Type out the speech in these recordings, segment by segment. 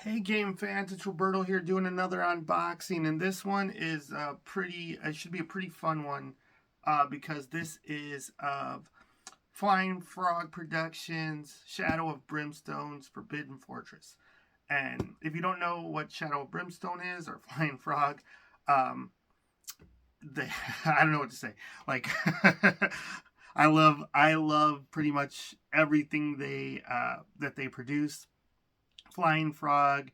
Hey game fans, it's Roberto here doing another unboxing, and this one is it should be a pretty fun one because this is of Flying Frog Productions Shadow of Brimstone's Forbidden Fortress. And if you don't know what Shadow of Brimstone is or Flying Frog, um, they, I don't know what to say. Like, I love pretty much everything that they produce. Flying Frog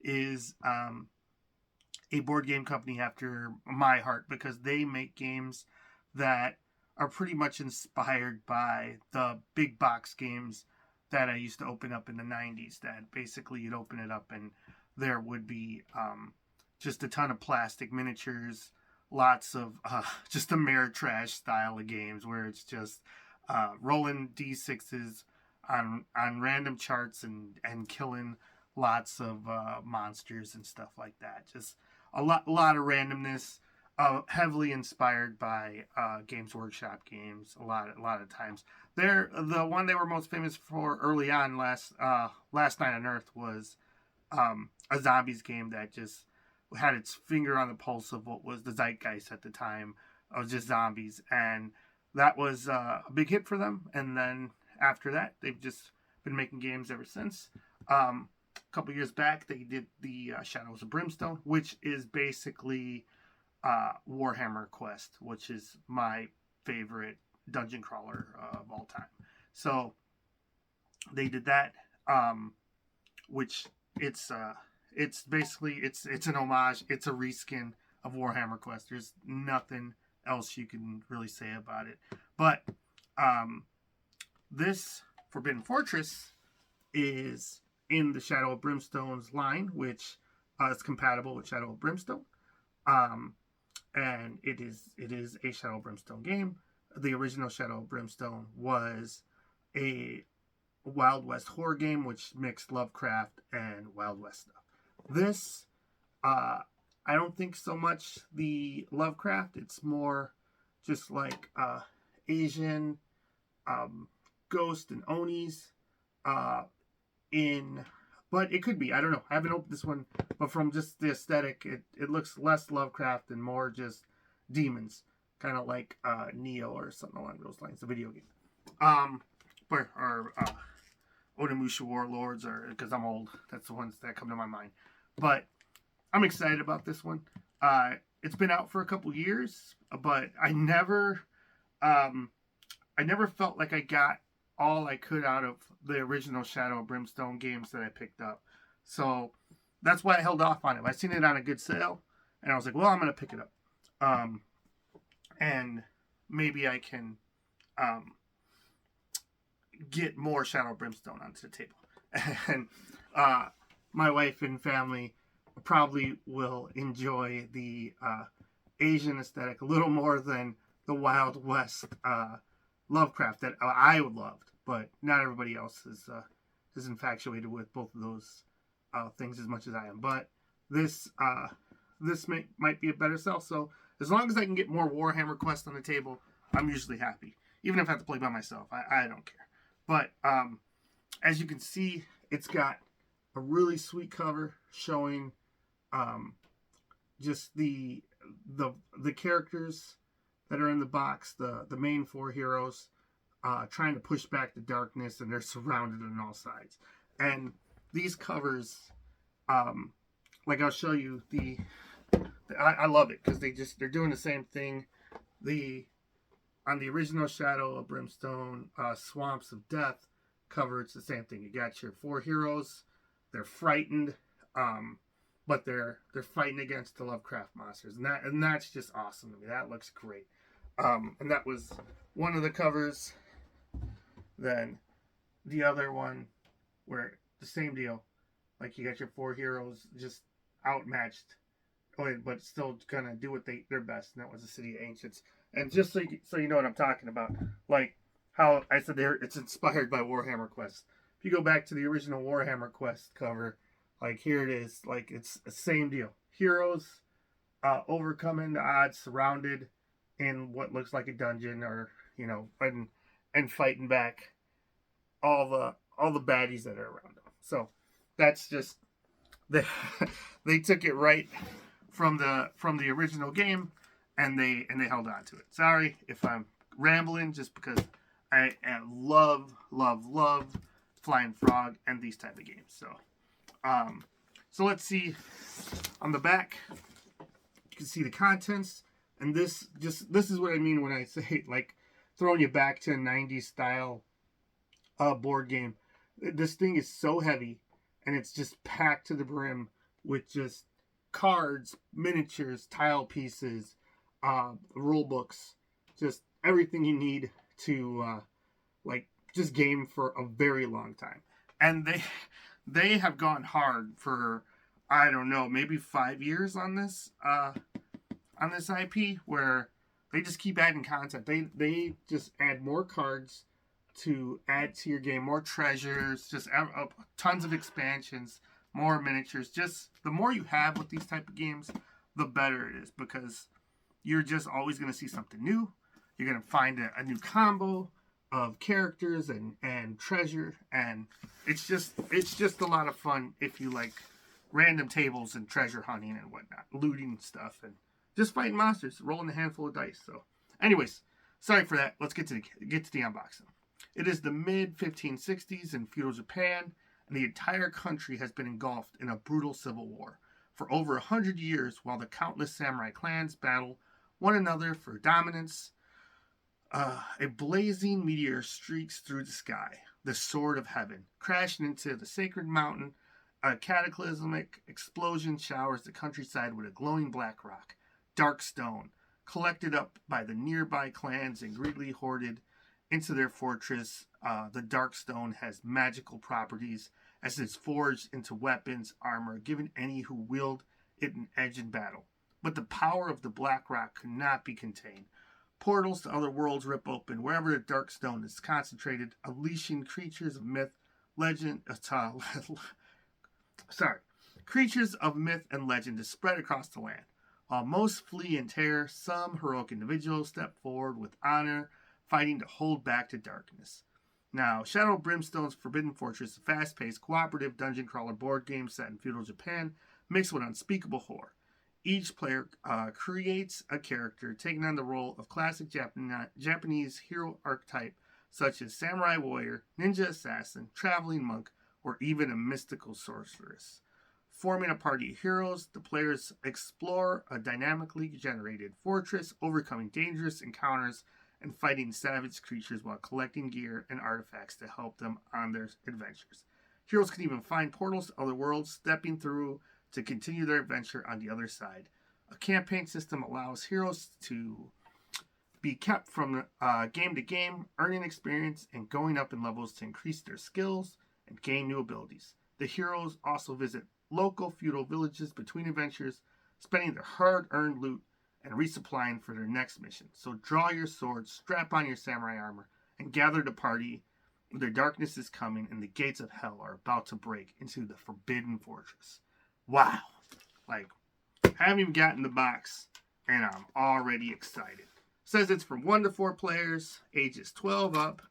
is a board game company after my heart because they make games that are pretty much inspired by the big box games that I used to open up in the 90s. That basically you'd open it up and there would be just a ton of plastic miniatures, lots of just Ameritrash style of games where it's just rolling d6s on random charts and killing lots of monsters and stuff like that. Just a lot of randomness. Heavily inspired by Games Workshop games. A lot of times. They're the one they were most famous for early on. Last Night on Earth was a zombies game that just had its finger on the pulse of what was the zeitgeist at the time of just zombies, and that was a big hit for them. And then after that, they've just been making games ever since. A couple years back, they did the Shadows of Brimstone, which is basically Warhammer Quest, which is my favorite dungeon crawler of all time. So they did that, which it's basically it's an homage. It's a reskin of Warhammer Quest. There's nothing else you can really say about it. But this Forbidden Fortress is in the Shadow of Brimstone's line, which is compatible with Shadow of Brimstone. And it is a Shadow of Brimstone game. The original Shadow of Brimstone was a Wild West horror game, which mixed Lovecraft and Wild West stuff. This, I don't think so much the Lovecraft. It's more just like Asian ghost and Onis but it could be. I don't know. I haven't opened this one, but from just the aesthetic, it looks less Lovecraft and more just demons, kind of like Neo or something along those lines. The video game, or Onimusha Warlords, or because I'm old, that's the ones that come to my mind. But I'm excited about this one. It's been out for a couple years, but I never felt like I got all I could out of the original Shadow of Brimstone games that I picked up. So that's why I held off on it. I seen it on a good sale, and I was like, well, I'm going to pick it up. And maybe I can get more Shadow of Brimstone onto the table. And my wife and family probably will enjoy the Asian aesthetic a little more than the Wild West Lovecraft that I loved, but not everybody else is infatuated with both of those things as much as I am. But this might be a better sell. So as long as I can get more Warhammer Quest on the table, I'm usually happy. Even if I have to play by myself, I don't care. But as you can see, it's got a really sweet cover showing just the characters that are in the box, the main four heroes, trying to push back the darkness, and they're surrounded on all sides. And these covers, like I'll show you I love it because they're doing the same thing. On the original Shadow of Brimstone, Swamps of Death cover, it's the same thing. You got your four heroes, they're frightened, but they're fighting against the Lovecraft monsters, and that's just awesome to me. That looks great. And that was one of the covers. Then the other one, where the same deal, like you got your four heroes just outmatched, but still gonna do what their best, and that was the City of Ancients. And just so you know what I'm talking about, like how I said it's inspired by Warhammer Quest. If you go back to the original Warhammer Quest cover, like here it is, like it's the same deal. Heroes overcoming the odds, surrounded in what looks like a dungeon, or and fighting back all the baddies that are around them. So that's just they they took it right from the original game, and they held on to it. Sorry if I'm rambling, just because I love Flying Frog and these type of games. So let's see on the back. You can see the contents, and this is what I mean when I say like throwing you back to a 90s style board game. This thing is so heavy, and it's just packed to the brim with just cards, miniatures, tile pieces, rule books, just everything you need to like just game for a very long time. And they have gone hard for, I don't know, maybe 5 years on this IP, where they just keep adding content. They just add more cards to add to your game, more treasures, just tons of expansions, more miniatures. Just the more you have with these type of games, the better it is, because you're just always going to see something new. You're going to find a new combo of characters and treasure, and it's just a lot of fun if you like random tables and treasure hunting and whatnot, looting stuff, and just fighting monsters, rolling a handful of dice. So, anyways, sorry for that. Let's get to the unboxing. It is the mid-1560s in feudal Japan, and the entire country has been engulfed in a brutal civil war for over 100 years, while the countless samurai clans battle one another for dominance. A blazing meteor streaks through the sky, the sword of heaven, crashing into the sacred mountain. A cataclysmic explosion showers the countryside with a glowing black rock, dark stone, collected up by the nearby clans and greedily hoarded into their fortress. The dark stone has magical properties as it's forged into weapons, armor, giving any who wield it an edge in battle. But the power of the black rock could not be contained. Portals to other worlds rip open wherever the dark stone is concentrated, unleashing creatures of myth, legend, creatures of myth and legend to spread across the land. While most flee in terror, some heroic individuals step forward with honor, fighting to hold back the darkness. Now, Shadow Brimstone's Forbidden Fortress is a fast-paced, cooperative dungeon crawler board game set in feudal Japan, mixed with unspeakable horror. Each player creates a character taking on the role of classic Japanese hero archetype, such as samurai warrior, ninja assassin, traveling monk, or even a mystical sorceress. Forming a party of heroes, the players explore a dynamically generated fortress, overcoming dangerous encounters and fighting savage creatures while collecting gear and artifacts to help them on their adventures. Heroes can even find portals to other worlds, stepping through to continue their adventure on the other side. A campaign system allows heroes to be kept from game to game, earning experience and going up in levels to increase their skills and gain new abilities. The heroes also visit local feudal villages between adventures, spending their hard-earned loot and resupplying for their next mission. So draw your swords, strap on your samurai armor, and gather the party. Their darkness is coming, and the gates of hell are about to break into the Forbidden Fortress. Wow. Like, I haven't even gotten the box, and I'm already excited. It says it's for 1 to 4 players, ages 12 up,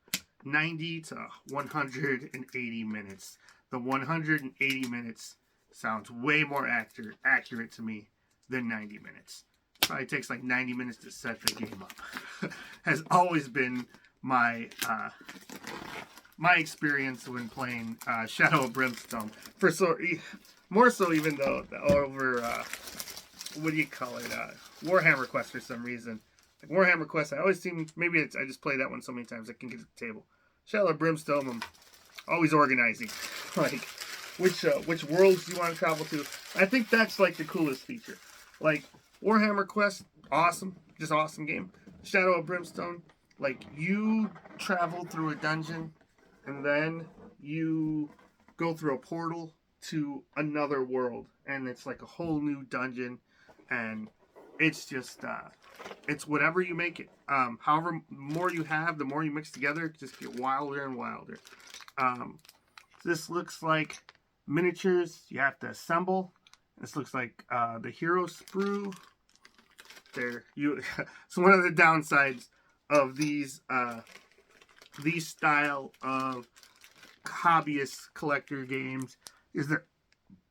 90 to 180 minutes. The 180 minutes sounds way more accurate to me than 90 minutes. Probably takes like 90 minutes to set the game up. Has always been my my experience when playing Shadow of Brimstone. More so even though over what do you call it? Warhammer Quest for some reason. Like Warhammer Quest, I always seem, maybe I just play that one so many times I can get to the table. Shadow of Brimstone, I'm always organizing. Like which worlds do you want to travel to? I think that's like the coolest feature. Like Warhammer Quest, awesome, just awesome game. Shadow of Brimstone, like you travel through a dungeon and then you go through a portal to another world, and it's like a whole new dungeon, and it's just it's whatever you make it. However more you have, the more you mix together, it just get wilder and wilder. This looks like miniatures you have to assemble. This looks like the hero sprue. So one of the downsides of these style of hobbyist collector games is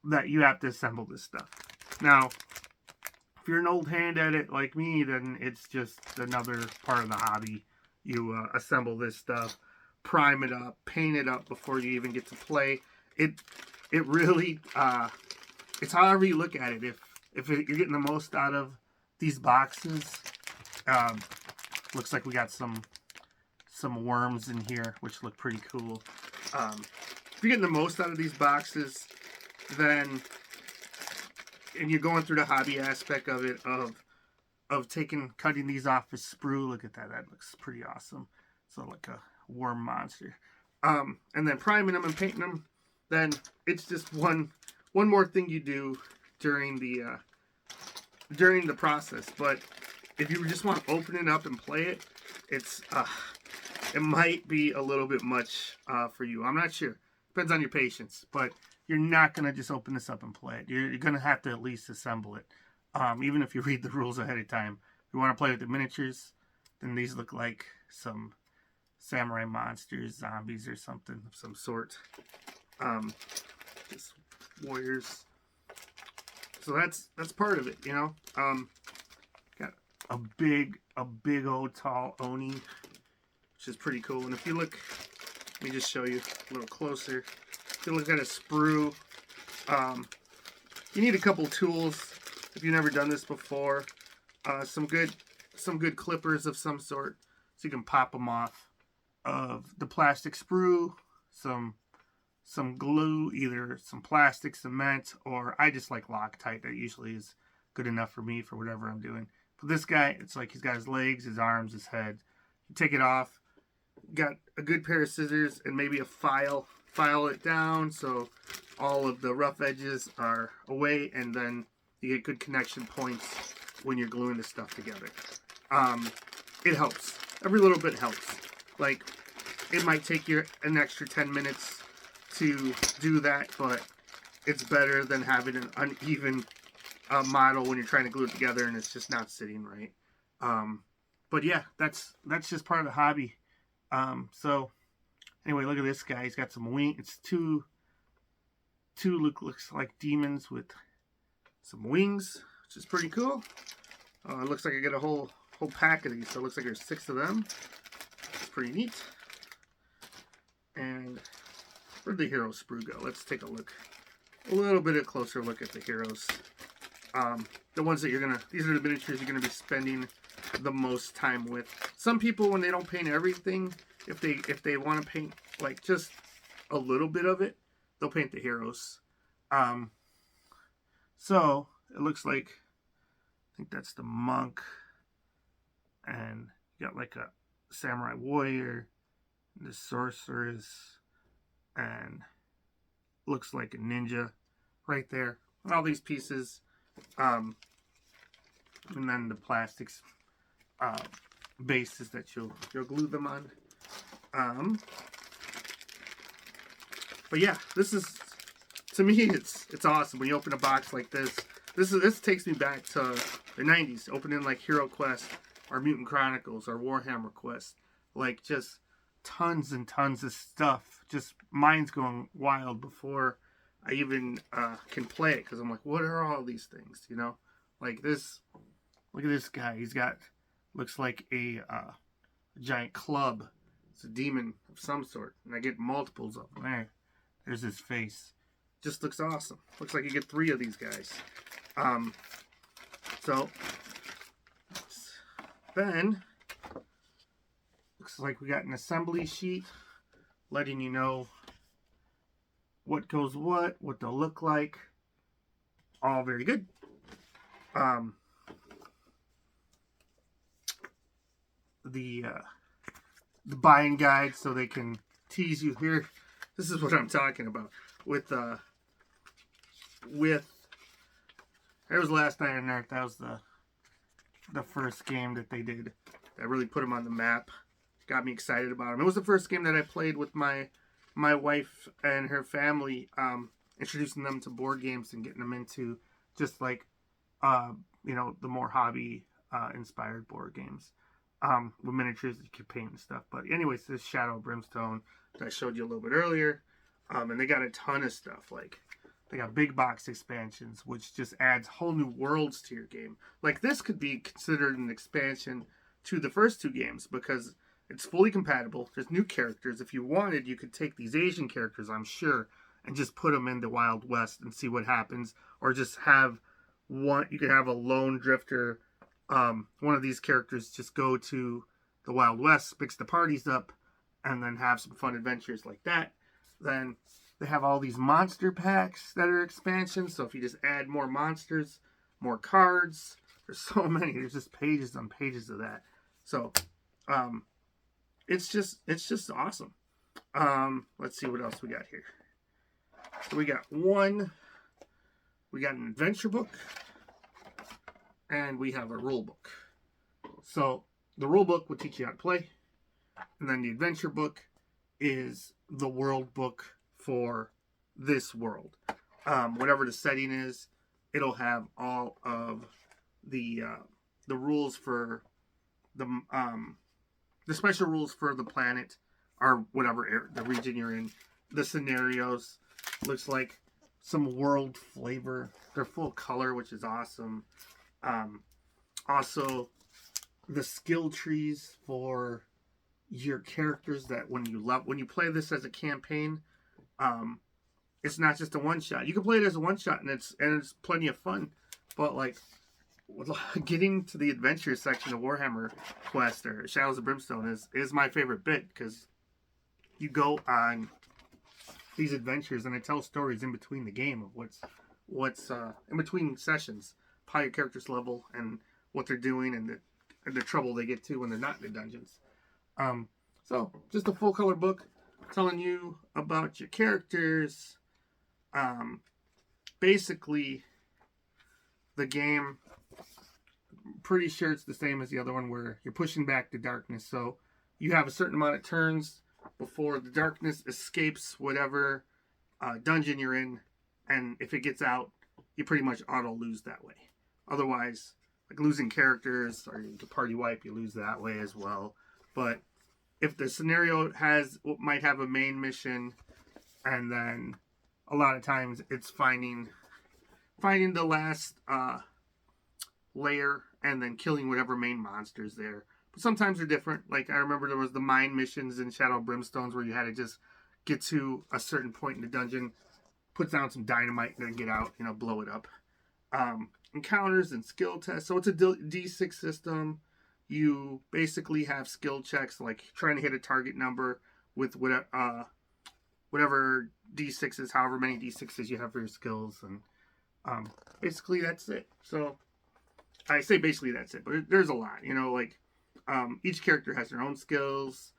that you have to assemble this stuff. Now, if you're an old hand at it like me, then it's just another part of the hobby. You assemble this stuff, prime it up, paint it up before you even get to play. It really, it's however you look at it. If you're getting the most out of these boxes, looks like we got some worms in here, which look pretty cool. If you're getting the most out of these boxes, then, and you're going through the hobby aspect of it, of cutting these off with sprue. Look at that. That looks pretty awesome. So like a worm monster. And then priming them and painting them, then it's just one more thing you do during the process. But if you just want to open it up and play it, it might be a little bit much for you. I'm not sure. Depends on your patience. But you're not going to just open this up and play it. You're going to have to at least assemble it. Even if you read the rules ahead of time. If you want to play with the miniatures, then these look like some samurai monsters, zombies, or something of some sort. Just warriors. So that's part of it, you know. Got a big old tall Oni, which is pretty cool. And if you look, let me just show you a little closer. If you look at a sprue, you need a couple tools if you've never done this before. Some good clippers of some sort, so you can pop them off of the plastic sprue. Some glue, either some plastic, cement, or I just like Loctite. That usually is good enough for me for whatever I'm doing. For this guy, it's like he's got his legs, his arms, his head. You take it off, got a good pair of scissors and maybe a file it down so all of the rough edges are away, and then you get good connection points when you're gluing this stuff together. It helps. Every little bit helps. Like, it might take you an extra 10 minutes to do that, but it's better than having an uneven model when you're trying to glue it together and it's just not sitting right. But yeah, that's just part of the hobby. So anyway, look at this guy. He's got some wing. It's two looks like demons with some wings, which is pretty cool. It looks like I get a whole pack of these, so it looks like there's 6 of them. It's pretty neat. And where'd the hero sprue go? Let's take a little bit of a closer look at the heroes. The ones that these are the miniatures you're gonna be spending the most time with. Some people, when they don't paint everything, if they want to paint like just a little bit of it, they'll paint the heroes. So it looks like, I think that's the monk, and you got like a samurai warrior, the sorceress, and looks like a ninja right there. All these pieces, and then the plastics bases that you'll glue them on. But yeah, this is, to me, it's awesome when you open a box like this. This takes me back to the 90s, opening like Hero Quest or Mutant Chronicles or Warhammer Quest. Like, just tons and tons of stuff. Just mind's going wild before I even can play it, because I'm like, what are all these things, you know? Like this, look at this guy. He's got, looks like a giant club. It's a demon of some sort, and I get multiples of them. There's his face. Just looks awesome. Looks like you get 3 of these guys. So then looks like we got an assembly sheet letting you know what goes what they'll look like. All very good. The buying guide, so they can tease you here. This is what I'm talking about with there was Last Night on Earth. That was the first game that they did that really put them on the map. Got me excited about them. It was the first game that I played with my wife and her family, introducing them to board games and getting them into just like you know, the more hobby inspired board games with miniatures that you can paint and stuff. But anyways, this Shadow Brimstone that I showed you a little bit earlier, and they got a ton of stuff. Like, They got big box expansions, which just adds whole new worlds to your game. Like, this could be considered an expansion to the first two games because it's fully compatible. There's new characters. If you wanted, you could take these Asian characters, I'm sure, and just put them into Wild West and see what happens. Or just have one, you could have a lone drifter, one of these characters just go to the Wild West, mix the parties up, and then have some fun adventures like that. Then they have all these monster packs that are expansions. So if you just add more monsters, more cards, there's so many. There's just pages on pages of that. So it's just awesome. Let's see what else we got here. So we got an adventure book, and we have a rule book. So the rule book will teach you how to play, and then the adventure book is the world book for this world. Whatever the setting is, it'll have all of the rules for the special rules for the planet, or whatever the region you're in. The scenarios looks like some world flavor. They're full color, which is awesome. Also, the skill trees for your characters, that when you play this as a campaign, it's not just a one shot. You can play it as a one shot, and it's plenty of fun. But like, getting to the adventure section of Warhammer Quest or Shadows of Brimstone is my favorite bit, because you go on these adventures and it tells stories in between the game of what's in between sessions, how your characters level and what they're doing, and the trouble they get to when they're not in the dungeons. So just a full color book telling you about your characters. Basically, the game, pretty sure it's the same as the other one, where you're pushing back the darkness. So you have a certain amount of turns before the darkness escapes whatever dungeon you're in, and if it gets out, you pretty much auto lose that way. Otherwise, like losing characters or you party wipe, you lose that way as well. But if the scenario might have a main mission, and then a lot of times it's finding the last layer and then killing whatever main monster's there. But sometimes they're different. Like, I remember there was the mine missions in Shadow of Brimstones where you had to just get to a certain point in the dungeon, put down some dynamite, and then get out, blow it up. Encounters and skill tests. So it's a D6 system. You basically have skill checks, like trying to hit a target number with whatever D6s, however many D6s you have for your skills. And basically that's it. So I say basically that's it, but there's a lot, each character has their own skills.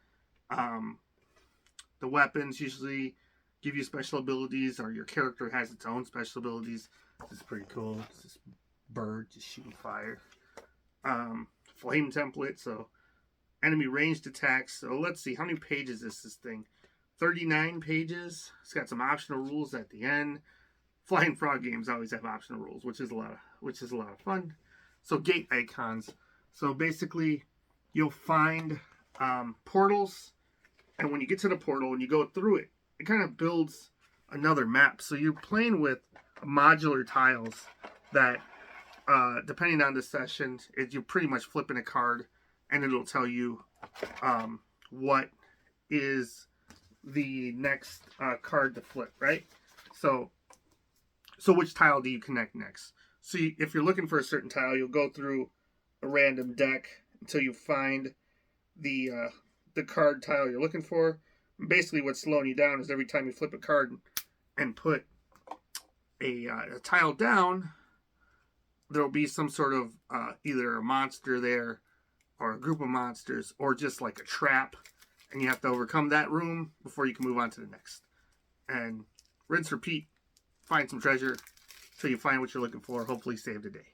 The weapons usually give you special abilities, or your character has its own special abilities. This is pretty cool. It's this bird just shooting fire. Flame template, so enemy ranged attacks. So let's see, how many pages is this thing? 39 pages. It's got some optional rules at the end. Flying Frog games always have optional rules, which is a lot of fun. So gate icons. So basically, you'll find portals, and when you get to the portal and you go through it, it kind of builds another map. So you're playing with modular tiles that, depending on the session, you're pretty much flipping a card, and it'll tell you what is the next card to flip, right? So which tile do you connect next? So if you're looking for a certain tile, you'll go through a random deck until you find the card tile you're looking for. Basically, what's slowing you down is every time you flip a card and put a tile down, there'll be some sort of either a monster there, or a group of monsters, or just like a trap, and you have to overcome that room before you can move on to the next. And rinse, repeat. Find some treasure till you find what you're looking for. Hopefully save the day.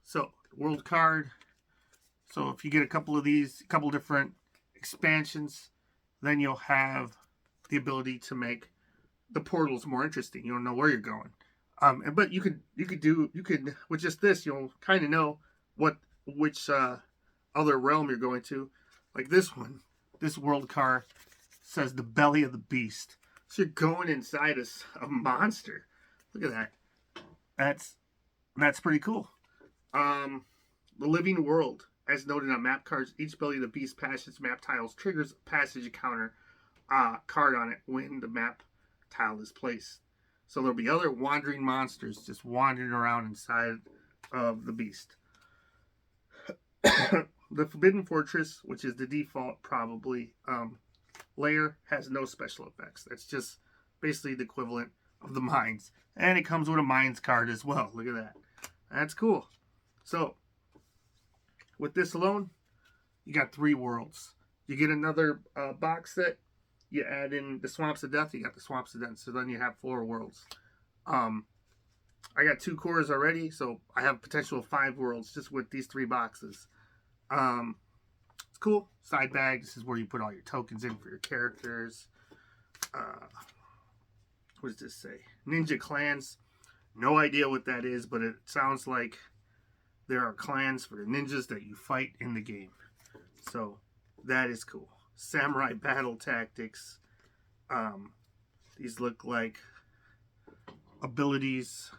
So, world card. So if you get a couple of these, a couple different expansions, then you'll have the ability to make the portals more interesting. You don't know where you're going. But you could with just this, you'll kind of know which other realm you're going to. Like this one, this world card says the belly of the beast. So you're going inside a monster. Look at that. That's pretty cool. The living world. As noted on map cards, each ability the beast passes map tiles triggers a passage counter card on it when the map tile is placed. So there'll be other wandering monsters just wandering around inside of the beast. The Forbidden Fortress, which is the default probably layer, has no special effects. That's just basically the equivalent of the mines. And it comes with a mines card as well. Look at that. That's cool. So, with this alone, you got 3 worlds. You get another box set. You add in the Swamps of Death. You got the Swamps of Death. So then you have 4 worlds. I got 2 cores already, so I have potential of 5 worlds just with these 3 boxes. It's cool. Side bag. This is where you put all your tokens in for your characters. What does this say? Ninja clans. No idea what that is, but it sounds like there are clans for the ninjas that you fight in the game. So that is cool. Samurai battle tactics. These look like abilities.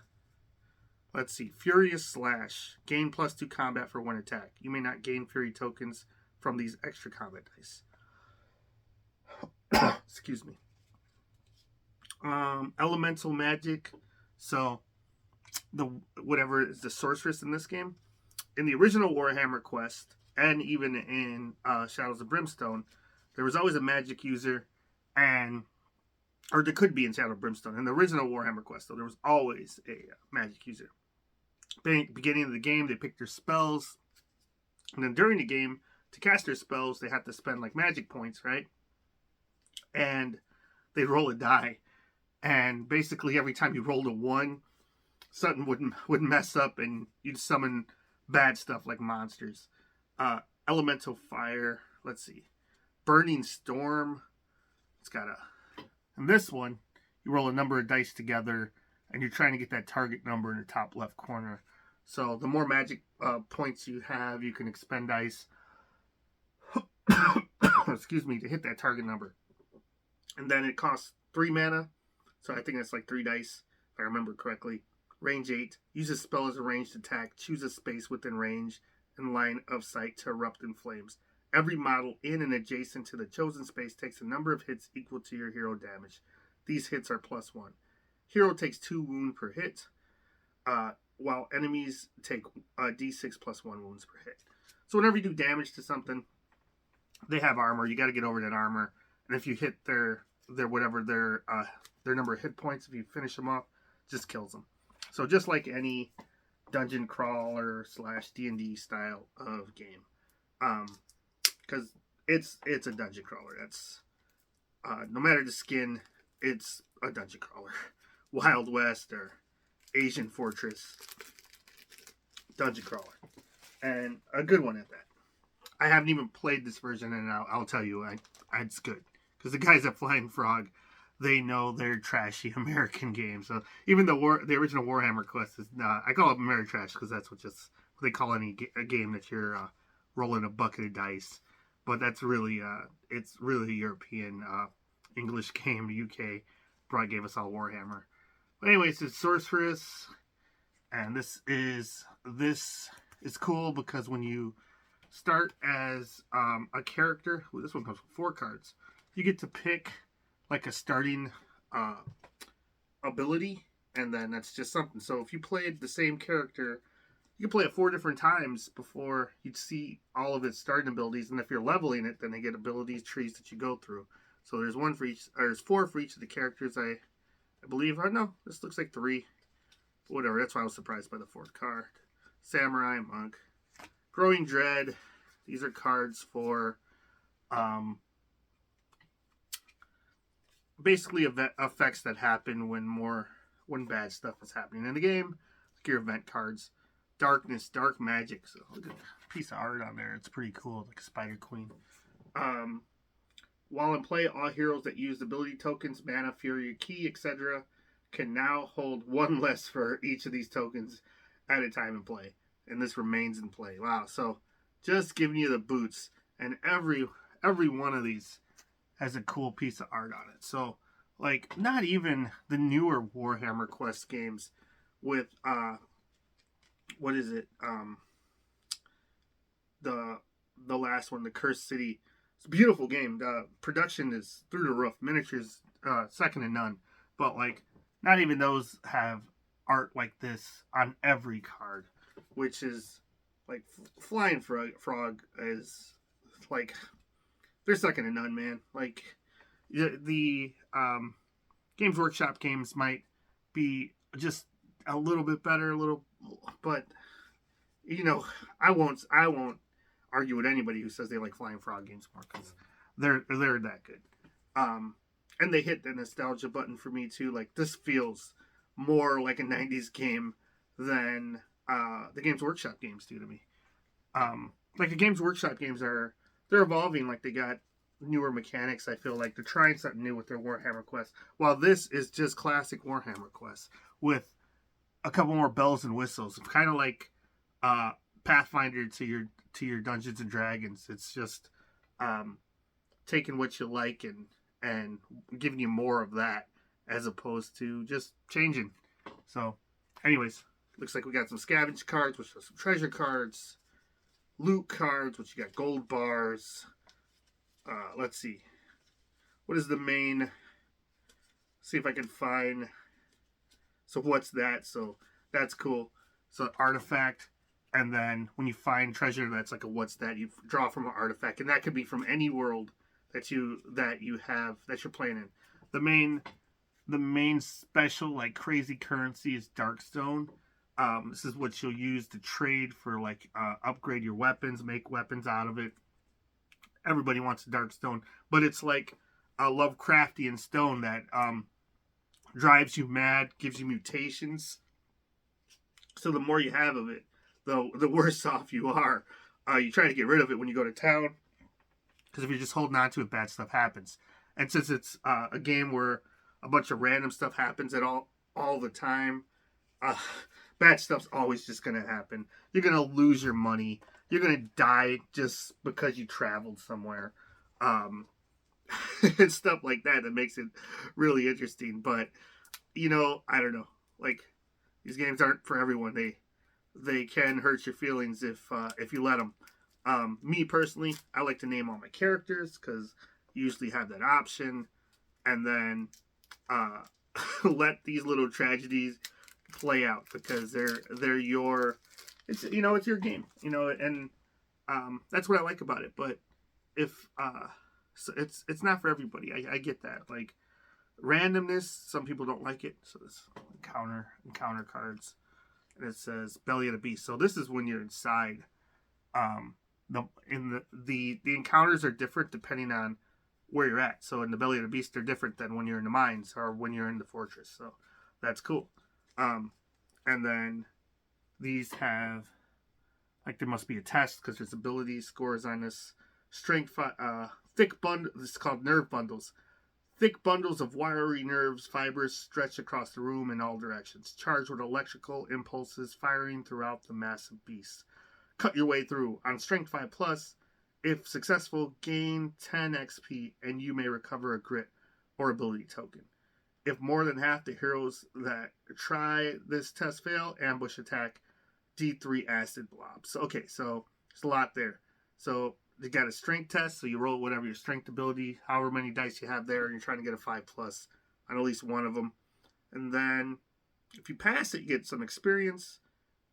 Let's see. Furious Slash. Gain +2 combat for 1 attack. You may not gain Fury tokens from these extra combat dice. Excuse me. Elemental magic. So, whatever is the sorceress in this game. In the original Warhammer quest, and even in Shadows of Brimstone, there was always a magic user, or there could be in Shadow of Brimstone. In the original Warhammer quest, though, there was always a magic user. Beginning of the game, they pick their spells, and then during the game, to cast their spells, they have to spend like magic points, right? And they roll a die, and basically every time you rolled a 1, something would mess up, and you'd summon bad stuff like monsters. Elemental fire. Let's see. Burning storm. It's got and this one, you roll a number of dice together, and you're trying to get that target number in the top left corner. So the more magic points you have, you can expend dice. Excuse me, to hit that target number. And then it costs 3 mana. So I think that's like 3 dice, if I remember correctly. Range 8. Use a spell as a ranged attack. Choose a space within range and line of sight to erupt in flames. Every model in and adjacent to the chosen space takes a number of hits equal to your hero damage. These hits are +1. Hero takes 2 wounds per hit, while enemies take d6 +1 wounds per hit. So whenever you do damage to something, they have armor. You got to get over that armor, and if you hit their number of hit points, if you finish them off, just kills them. So just like any dungeon crawler / D&D style of game, because it's a dungeon crawler. That's no matter the skin, it's a dungeon crawler. Wild West or Asian Fortress, dungeon crawler, and a good one at that. I haven't even played this version, and I'll tell you, it's good because the guys at Flying Frog, they know their trashy American game. So even the original Warhammer quest is not. I call it Ameritrash because that's what they call a game that you're rolling a bucket of dice. But that's really it's really a European English game. The UK gave us all Warhammer. But anyways, it's Sorceress, and this is cool because when you start as a character, this one comes with 4 cards. You get to pick like a starting ability, and then that's just something. So if you played the same character, you can play it 4 different times before you'd see all of its starting abilities. And if you're leveling it, then they get abilities trees that you go through. So there's 1 for each, or there's 4 for each of the characters. I believe. I don't know. This looks like 3. Whatever. That's why I was surprised by the 4th card. Samurai Monk, Growing Dread. These are cards for basically effects that happen when bad stuff is happening in the game. Like your event cards. Darkness, Dark Magic. So look at a piece of art on there. It's pretty cool, like a Spider Queen. While in play, all heroes that use ability tokens, mana, fury, key, etc. can now hold 1 less for each of these tokens at a time in play. And this remains in play. Wow, so just giving you the boots. And every one of these has a cool piece of art on it. So like not even the newer Warhammer Quest games with what is it? The last one, the Cursed City. It's a beautiful game. The production is through the roof. Miniatures second to none. But like not even those have art like this on every card, which is like Flying Frog is like they're second to none, man. Like the Games Workshop games might be just a little bit better, but you know, I won't argue with anybody who says they like Flying Frog games more because they're that good. And they hit the nostalgia button for me too. Like this feels more like a '90s game than the Games Workshop games do to me. Like the Games Workshop games they're evolving. Like they got newer mechanics. I feel like they're trying something new with their Warhammer Quest. While this is just classic Warhammer Quest with a couple more bells and whistles, kind of like Pathfinder to your Dungeons and Dragons. It's just taking what you like and giving you more of that as opposed to just changing. So, anyways, looks like we got some scavenge cards, which are some treasure cards, loot cards, which you got gold bars. Let's see. What is the main? See if I can find. So what's that? So that's cool. So artifact, and then when you find treasure, that's like a what's that? You draw from an artifact, and that could be from any world that you have that you're playing in. The main special like crazy currency is Darkstone. This is what you'll use to trade for like upgrade your weapons, make weapons out of it. Everybody wants a Darkstone, but it's like a Lovecraftian stone that drives you mad, gives you mutations. So the more you have of it, the worse off you are. You try to get rid of it when you go to town, because if you're just holding on to it, bad stuff happens. And since it's a game where a bunch of random stuff happens at all the time, bad stuff's always just going to happen. You're going to lose your money. You're going to die just because you traveled somewhere. And stuff like that makes it really interesting. But, I don't know. Like, these games aren't for everyone. They can hurt your feelings if you let them. Me personally, I like to name all my characters because you usually have that option, and then let these little tragedies play out because they're your it's your game, and that's what I like about it. But if so it's not for everybody. I get that. Like randomness, some people don't like it. So this encounter cards, and it says Belly of the Beast. So this is when you're inside. The encounters are different depending on where you're at. So in the Belly of the Beast, they're different than when you're in the mines or when you're in the fortress. So that's cool. And then these have like there must be a test because there's ability scores on this strength. Thick bundle. This is called nerve bundles. Thick bundles of wiry nerves fibers stretch across the room in all directions, charged with electrical impulses firing throughout the massive beast. Cut your way through. On Strength 5 Plus, if successful, gain 10 XP and you may recover a grit or ability token. If more than half the heroes that try this test fail, ambush attack, D3 acid blobs. Okay, so there's a lot there. So you got a strength test, so you roll whatever your strength ability, however many dice you have there, and you're trying to get a 5 plus on at least one of them. And then if you pass it, you get some experience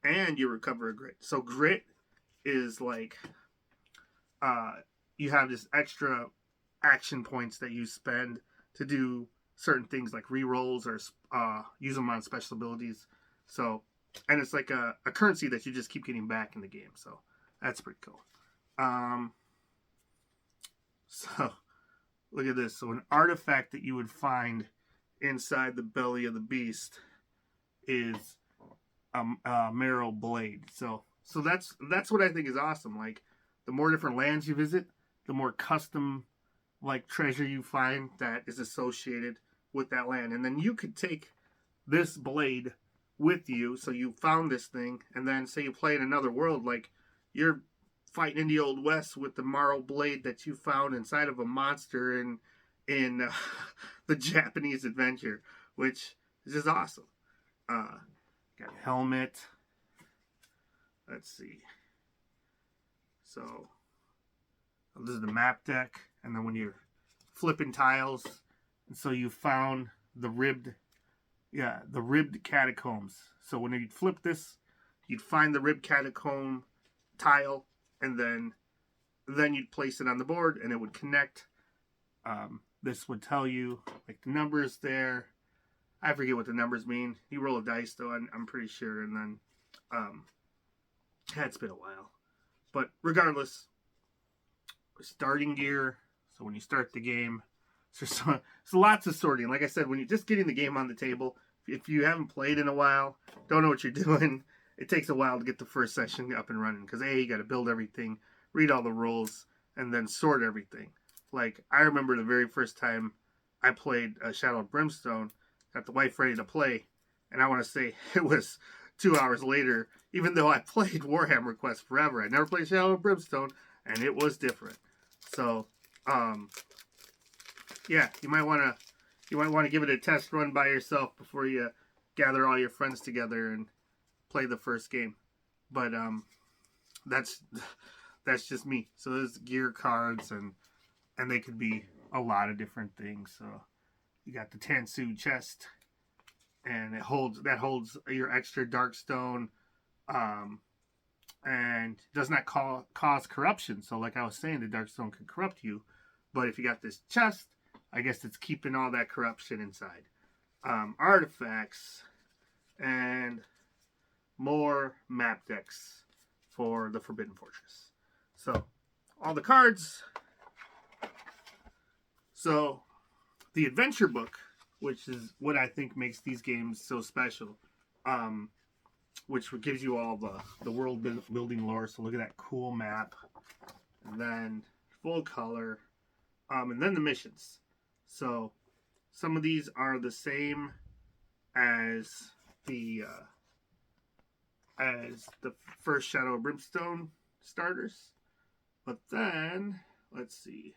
and you recover a grit. So grit is like you have this extra action points that you spend to do certain things like re-rolls or use them on special abilities. So, and it's like a currency that you just keep getting back in the game. So that's pretty cool. So look at this. So an artifact that you would find inside the belly of the beast is a marrow blade. So that's what I think is awesome. Like the more different lands you visit, the more custom like treasure you find that is associated with that land. And then you could take this blade with you. So you found this thing, and then say you play in another world, like you're fighting in the Old West with the marrow blade that you found inside of a monster in the Japanese adventure, which is just awesome. Got a helmet. Let's see. So this is the map deck, and then when you're flipping tiles, and so you found the ribbed catacombs. So when you'd flip this, you'd find the ribbed catacomb tile, and then you'd place it on the board, and it would connect. This would tell you like the numbers there. I forget what the numbers mean. You roll a dice though, I'm pretty sure, and then it's been a while. But regardless, starting gear. So when you start the game, so lots of sorting. Like I said, when you're just getting the game on the table, if you haven't played in a while, don't know what you're doing, it takes a while to get the first session up and running. Because you got to build everything, read all the rules, and then sort everything. Like, I remember the very first time I played Shadow of Brimstone, got the wife ready to play, and I want to say it was 2 hours later, even though I played Warhammer Quest forever. I never played Shadow of Brimstone, and it was different. So, yeah, you might want to give it a test run by yourself before you gather all your friends together and play the first game. But that's just me. So there's gear cards, and they could be a lot of different things. So you got the Tansu chest, and that holds your extra Darkstone, and does not cause corruption. So like I was saying, the Darkstone could corrupt you, but if you got this chest, I guess it's keeping all that corruption inside. Artifacts, and more map decks for the Forbidden Fortress. So all the cards. So the adventure book, which is what I think makes these games so special, which gives you all the world building lore. So look at that cool map, and then full color, and then the missions. So some of these are the same as the first Shadow of Brimstone starters, but then let's see,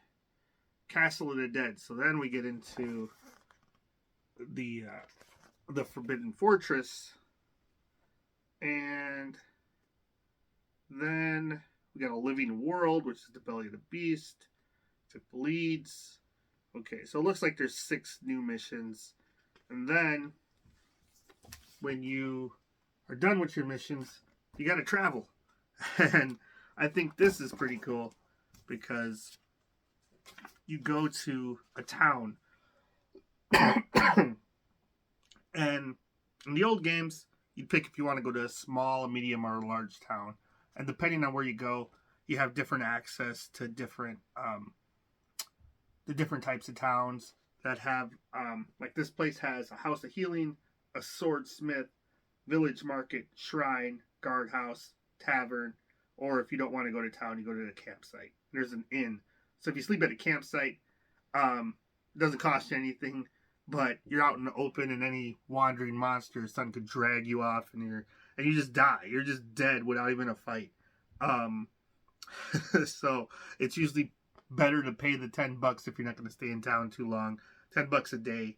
Castle of the Dead. So then we get into the Forbidden Fortress, and then we got a Living World, which is the Belly of the Beast. It bleeds. Okay, so it looks like there's 6 new missions, and then when you are done with your missions, you got to travel. And I think this is pretty cool because you go to a town. And in the old games, you'd pick if you want to go to a small, a medium, or a large town. And depending on where you go, you have different access to different the different types of towns that have, like this place has a house of healing, a swordsmith, village market, shrine, guardhouse, tavern, or if you don't want to go to town, you go to the campsite. There's an inn. So if you sleep at a campsite, it doesn't cost you anything, but you're out in the open, and any wandering monster or something could drag you off, and you just die. You're just dead without even a fight. So it's usually better to pay the $10 if you're not going to stay in town too long. $10 a day,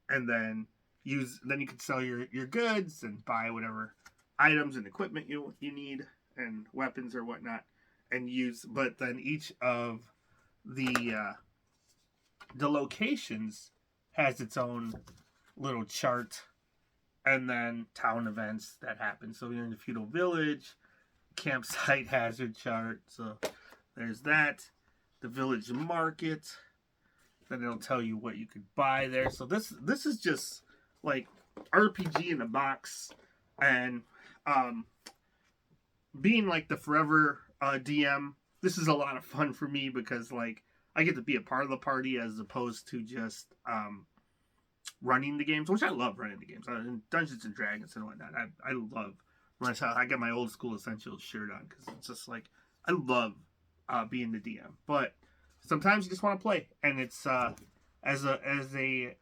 and then you can sell your goods and buy whatever items and equipment you need, and weapons or whatnot, and use. But then each of the locations has its own little chart, and then town events that happen. So you're in the feudal village, campsite hazard chart. So there's that. The village market. Then it'll tell you what you could buy there. So this is just like RPG in a box, and being like the forever DM, this is a lot of fun for me because like I get to be a part of the party as opposed to just running the games, which I love running the games. Dungeons and Dragons and whatnot. I love running. I got my old school essentials shirt on because it's just like I love being the DM. But sometimes you just want to play, and it's as a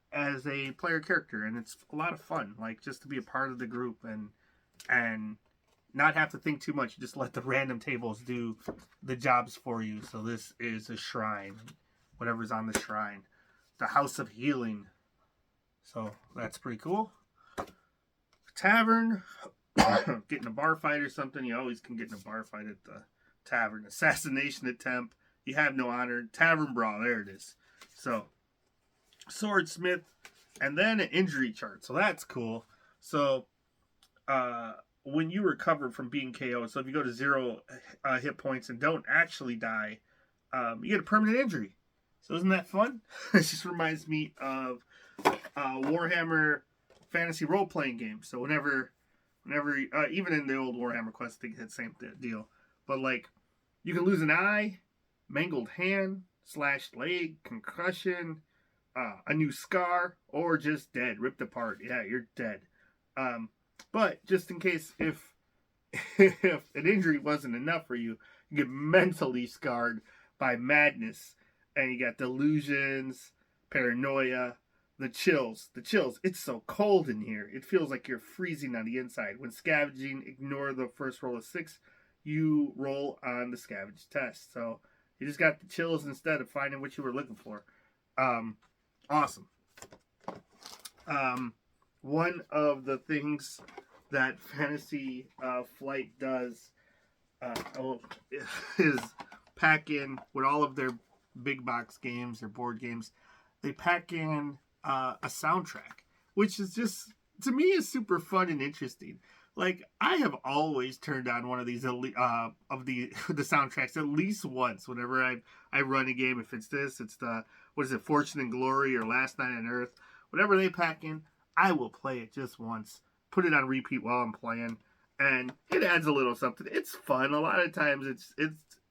player character, and it's a lot of fun. Like just to be a part of the group and not have to think too much. You just let the random tables do the jobs for you. So this is a shrine, whatever's on the shrine. the House of Healing. So that's pretty cool. Tavern. Getting a bar fight or something. You always can get in a bar fight at the tavern. Assassination attempt. You have no honor. Tavern brawl. There it is. So, swordsmith. And then an injury chart. So that's cool. So, when you recover from being KO'd, so if you go to 0 hit points and don't actually die, you get a permanent injury. So isn't that fun? It just reminds me of Warhammer fantasy role-playing games. So whenever even in the old Warhammer Quest, I think it's the same deal. But like, you can lose an eye, mangled hand, slashed leg, concussion, a new scar, or just dead, ripped apart. Yeah, you're dead. But just in case, if an injury wasn't enough for you, you get mentally scarred by madness, and you got delusions, paranoia, the chills. It's so cold in here. It feels like you're freezing on the inside. When scavenging, ignore the first roll of 6. You roll on the scavenge test. So you just got the chills instead of finding what you were looking for. Awesome. One of the things that Fantasy Flight does is pack in with all of their big box games, their board games. They pack in a soundtrack, which is just, to me, is super fun and interesting. Like, I have always turned on one of these of the soundtracks at least once whenever I run a game. If it's this, it's the, what is it, Fortune and Glory or Last Night on Earth. Whatever they pack in, I will play it just once. Put it on repeat while I'm playing, and it adds a little something. It's fun. A lot of times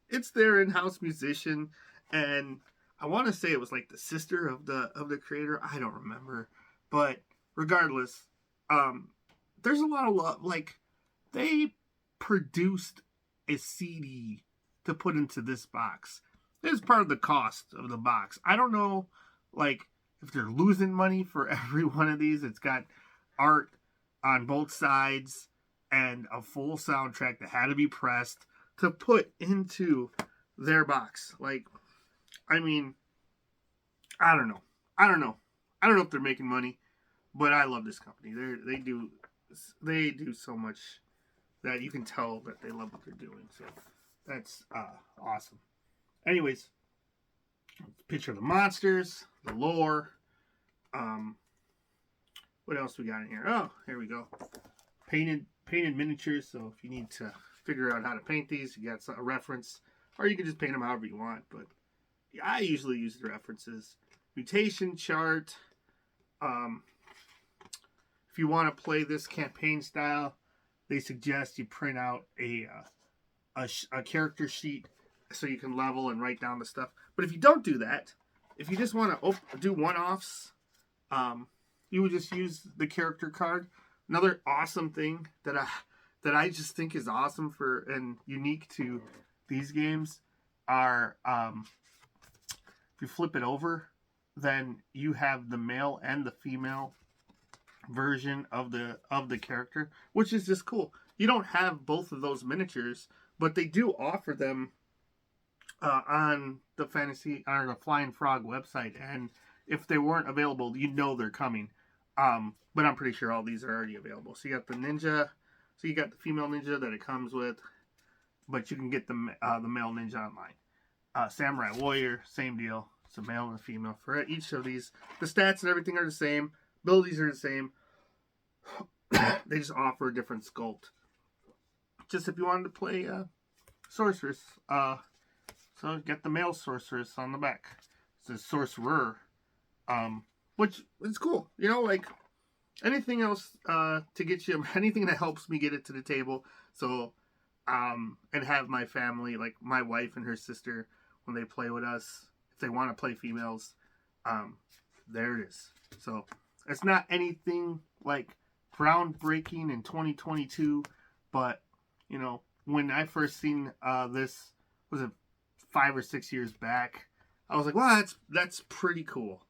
it's their in-house musician, and I want to say it was like the sister of the creator. I don't remember, but regardless, there's a lot of love. Like, they produced a CD to put into this box. It's part of the cost of the box. I don't know, like, if they're losing money for every one of these. It's got art on both sides and a full soundtrack that had to be pressed to put into their box. Like, I mean, I don't know. I don't know if they're making money, but I love this company. They do so much that you can tell that they love what they're doing. So that's awesome. Anyways, picture of the monsters, the lore. What else we got in here? Oh, here we go. Painted miniatures. So if you need to figure out how to paint these, you got a reference, or you can just paint them however you want. But I usually use the references. Mutation chart. If you want to play this campaign style, they suggest you print out a character sheet so you can level and write down the stuff. But if you don't do that, if you just want to do one-offs, you would just use the character card. Another awesome thing that I just think is awesome for and unique to these games are if you flip it over, then you have the male and the female version of the character, which is just cool. You don't have both of those miniatures, but they do offer them on the Flying Frog website, and if they weren't available, you know they're coming. But I'm pretty sure all these are already available. So you got the ninja, so you got the female ninja that it comes with, but you can get the male ninja online. Samurai warrior, same deal. It's a male and a female for each of these. The stats and everything are the same. Abilities are the same. They just offer a different sculpt. Just if you wanted to play sorceress, so get the male sorceress on the back. It's a sorcerer, which is cool. You know, like anything else to get you, anything that helps me get it to the table. So, and have my family, like my wife and her sister, when they play with us, if they want to play females, there it is. So it's not anything like groundbreaking in 2022, but you know, when I first seen this, was it 5 or 6 years back, I was like, well, that's pretty cool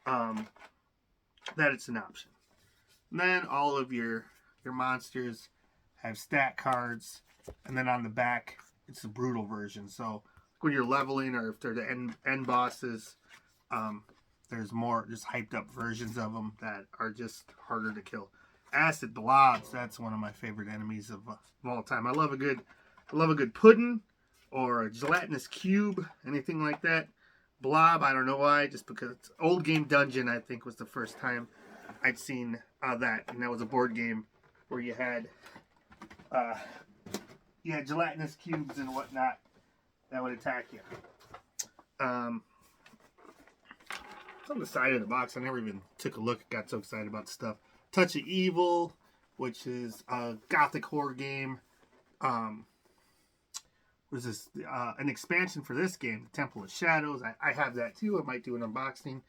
that it's an option. And then all of your monsters have stat cards, and then on the back it's the brutal version. So when you're leveling, or if they're the end bosses, there's more just hyped up versions of them that are just harder to kill. Acid blobs, that's one of my favorite enemies of all time. I love a good pudding or a gelatinous cube, anything like that. Blob, I don't know why, just because it's Old Game Dungeon, I think, was the first time I'd seen that, and that was a board game where you had gelatinous cubes and whatnot that would attack you. It's on the side of the box. I never even took a look. Got so excited about the stuff. Touch of Evil, which is a gothic horror game. Was this an expansion for this game, Temple of Shadows? I have that too. I might do an unboxing.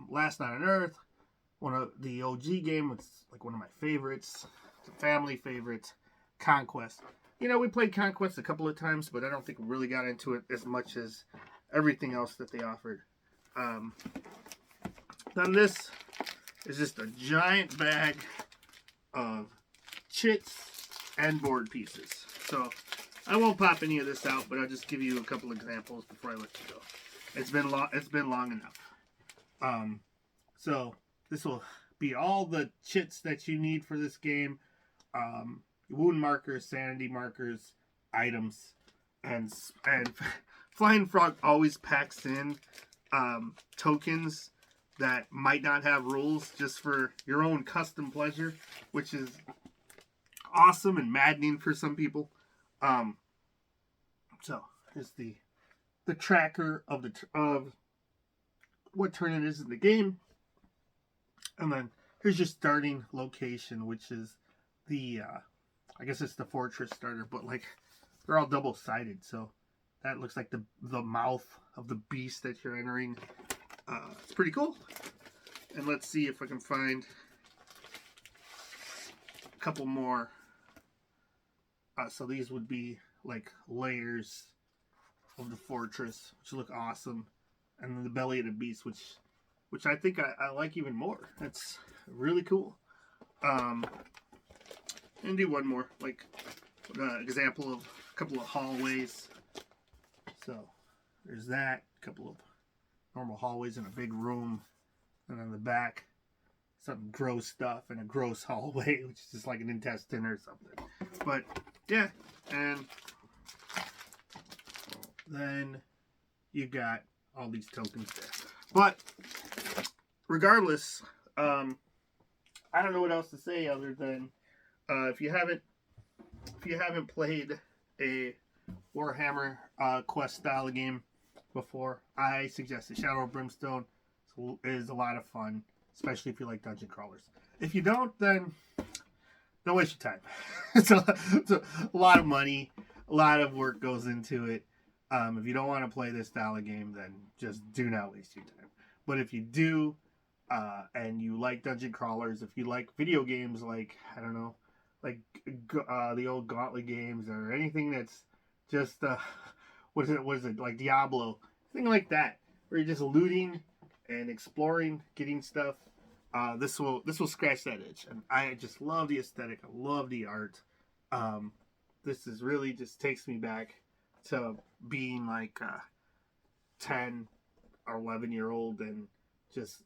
Last Night on Earth, one of the OG game. It's like one of my favorites. It's a family favorite. Conquest. You know, we played Conquest a couple of times, but I don't think we really got into it as much as everything else that they offered. Then this is just a giant bag of chits and board pieces. So I won't pop any of this out, but I'll just give you a couple examples before I let you go. It's been long enough. So this will be all the chits that you need for this game. Wound markers, sanity markers, items, and Flying Frog always packs in tokens that might not have rules, just for your own custom pleasure, which is awesome and maddening for some people. So here's the tracker of what turn it is in the game, and then here's your starting location, which is the I guess it's the fortress starter, but like they're all double-sided, so that looks like the mouth of the beast that you're entering. It's pretty cool. And let's see if I can find a couple more. So these would be like layers of the fortress, which look awesome, and then the belly of the beast, which I think I like even more. That's really cool. And do one more, like example of a couple of hallways. So there's that, a couple of normal hallways in a big room, and on the back, some gross stuff in a gross hallway, which is just like an intestine or something. But yeah, and then you got all these tokens there. But regardless, I don't know what else to say other than if you haven't played a Warhammer quest style of game before, I suggest it. Shadow of Brimstone is a lot of fun, especially if you like dungeon crawlers. If you don't, then don't waste your time. It's a lot of money, a lot of work goes into it. If you don't want to play this style of game, then just do not waste your time. But if you do, and you like dungeon crawlers, if you like video games like, I don't know, like the old Gauntlet games or anything that's just what is it like Diablo, thing like that, where you're just looting and exploring, getting stuff, this will scratch that itch. And I just love the aesthetic. I love the art. This is really just takes me back to being like 10 or 11-year-old and just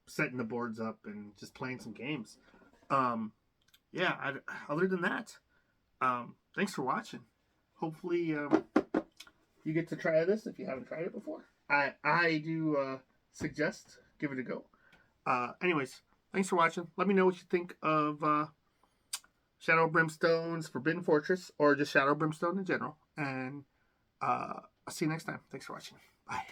setting the boards up and just playing some games. Yeah, other than that, thanks for watching. Hopefully you get to try this if you haven't tried it before. I do suggest give it a go. Anyways, thanks for watching. Let me know what you think of Shadow of Brimstone's Forbidden Fortress, or just Shadow of Brimstone in general. And I'll see you next time. Thanks for watching. Bye.